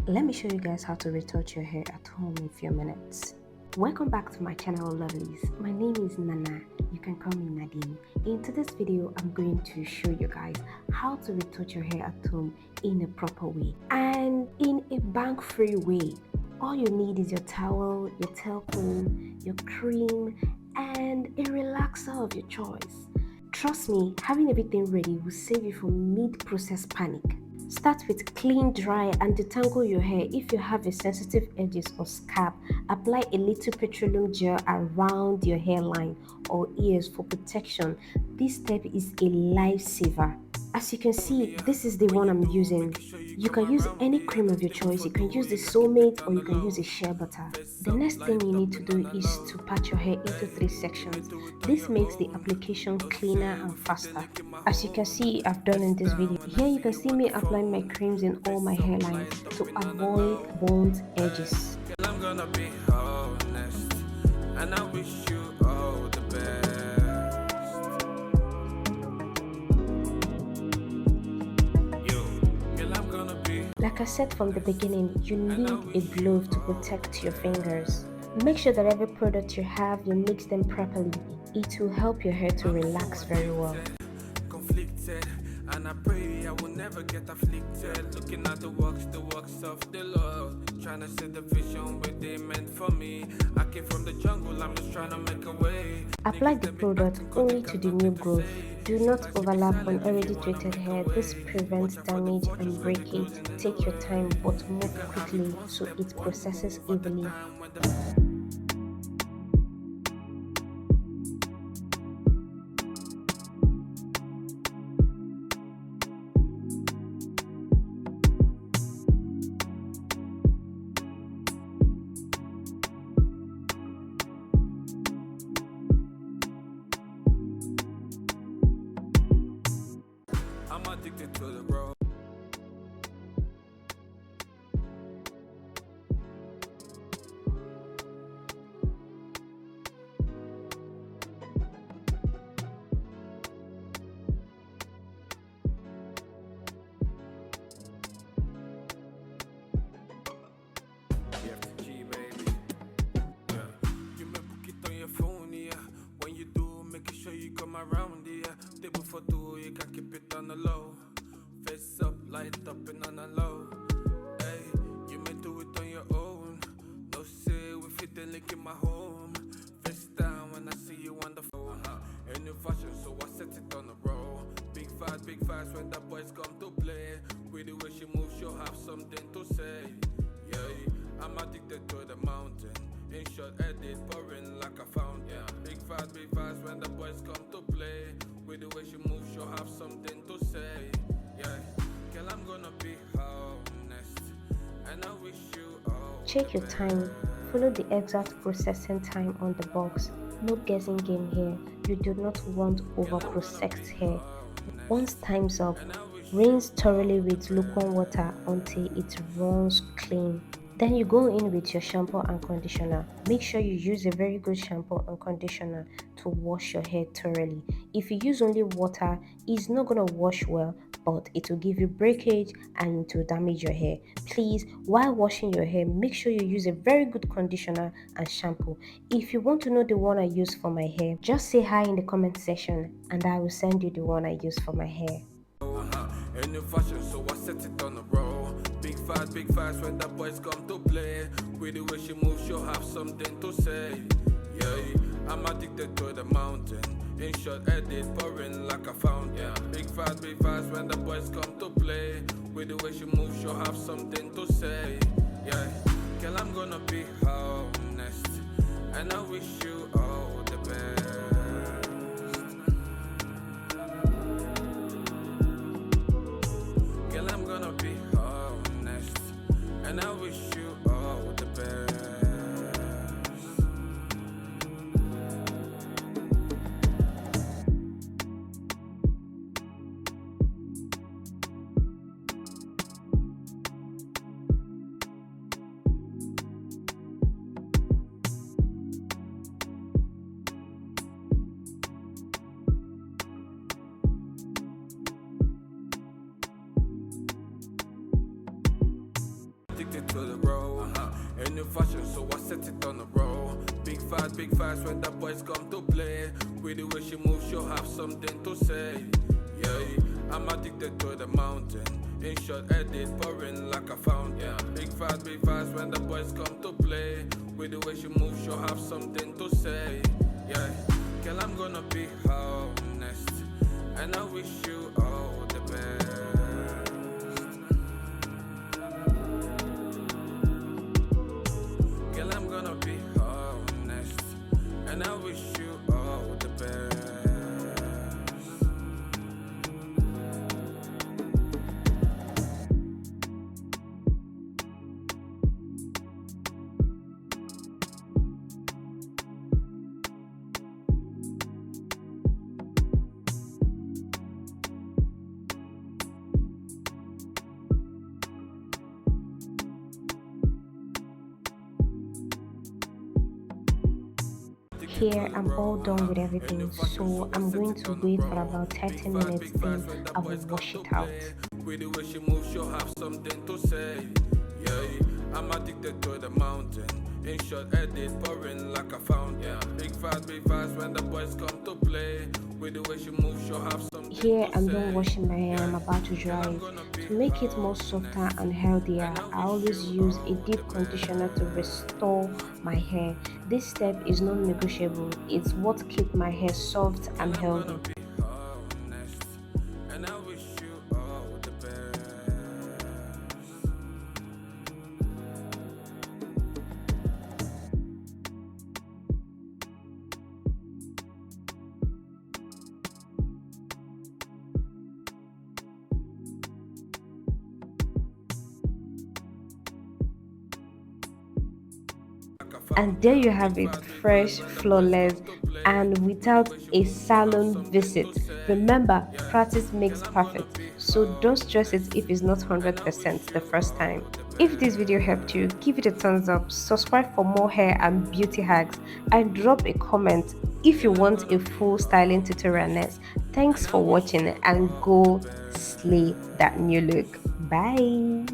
Let me show you guys how to retouch your hair at home in a few minutes. Welcome back to my channel, lovelies. My name is Nana. You can call me Nadine. In today's video, I'm going to show you guys how to retouch your hair at home in a proper way and in a bang-free way. All you need is your towel, your tampon, your cream, and a relaxer of your choice. Trust me, having everything ready will save you from mid-process panic. Start with clean, dry, and detangle your hair. If you have a sensitive edges or scalp, apply a little petroleum gel around your hairline or ears for protection. This step is a lifesaver. As you can see, this is the one I'm using. You can use any cream of your choice. You can use the Soulmate or you can use a shea butter. The next thing you need to do is to part your hair into 3 sections. This makes the application cleaner and faster. As you can see, I've done in this video. Here you can see me applying my creams in all my hairlines to avoid burnt edges. I'm gonna be honest, and I wish you all the best. I'm gonna be. Like I said from the beginning, you need a glove to protect your fingers. Make sure that every product you have, you mix them properly. It will help your hair to relax very well. Conflicted, and I pray I will never get afflicted. Looking at the works of the Lord, trying to set the vision where they meant for me. I came from the jungle, I'm just trying to make a way. Apply the product only to the new growth. Do not overlap on already treated hair. This prevents damage and breakage. Take your time but move quickly so it processes evenly. I'm addicted to the road. FTG, baby. Yeah. You may book it on your phone, yeah. When you do, make sure you come around, yeah. Table for two, you can keep it on the low. Face up, light up and on the low. Hey, you may do it on your own. No say we fit the link in my home. Face down when I see you on the phone. A new fashion, so I set it on the road. Big fast when the boys come to play. With the way she moves, she'll have something to say. Yeah, I'm addicted to the mountain. In short, edit pouring like a fountain. Big fast when the boys come to play. With the way she moves, she'll have something to say. Yeah, girl, I'm gonna be honest, and I wish you all. Check your time. Follow the exact processing time on the box. No guessing game here. You do not want over-processed hair. Once time's up, rinse thoroughly with lukewarm water until it runs clean. Then you go in with your shampoo and conditioner. Make sure you use a very good shampoo and conditioner to wash your hair thoroughly. If you use only water, it's not going to wash well, but it will give you breakage and it will damage your hair. Please, while washing your hair, make sure you use a very good conditioner and shampoo. If you want to know the one I use for my hair, just say hi in the comment section and I will send you the one I use for my hair. A new fashion, so I set it on the road. Big fast when the boys come to play. With the way she moves, she'll have something to say. Yeah, I'm addicted to the mountain. In short, edit pouring like a fountain. Big fast when the boys come to play. With the way she moves, she'll have something to say. Yeah, girl, I'm gonna be honest, and I wish you all the best. Girl, I'm gonna be honest, and I wish you all the best. addicted to the road. Ain't new fashion, so I set it on the road. Big fast when the boys come to play. With the way she moves, she'll have something to say. Yeah, I'm addicted to the mountain. In short, edit pouring like a fountain. Big fast when the boys come to play. With the way she moves, she'll have something to say. Yeah, girl, I'm gonna be honest, and I wish you all the best. Girl, I'm gonna be honest, and I wish you all the best. Here I'm all done with everything, so I'm going to wait for about 30 minutes, then I will wash it out. With the way she moves, she'll have something to say. Yeah, I'm addicted to the mountain. In short, edit pouring like a fountain. Big fast when the boys come to play. With the way she moves, she'll have something Here to I'm say. done washing my hair. I'm about to dry it. To make it more softer and healthier, I always use a deep conditioner to restore my hair. This step is non-negotiable. It's what keeps my hair soft and healthy. Be honest, and I wish you all the best. And there you have it, fresh, flawless, and without a salon visit. Remember, practice makes perfect, so don't stress it if it's not 100% the first time. If this video helped you, give it a thumbs up, subscribe for more hair and beauty hacks, and drop a comment if you want a full styling tutorial next. Thanks for watching and go slay that new look. Bye.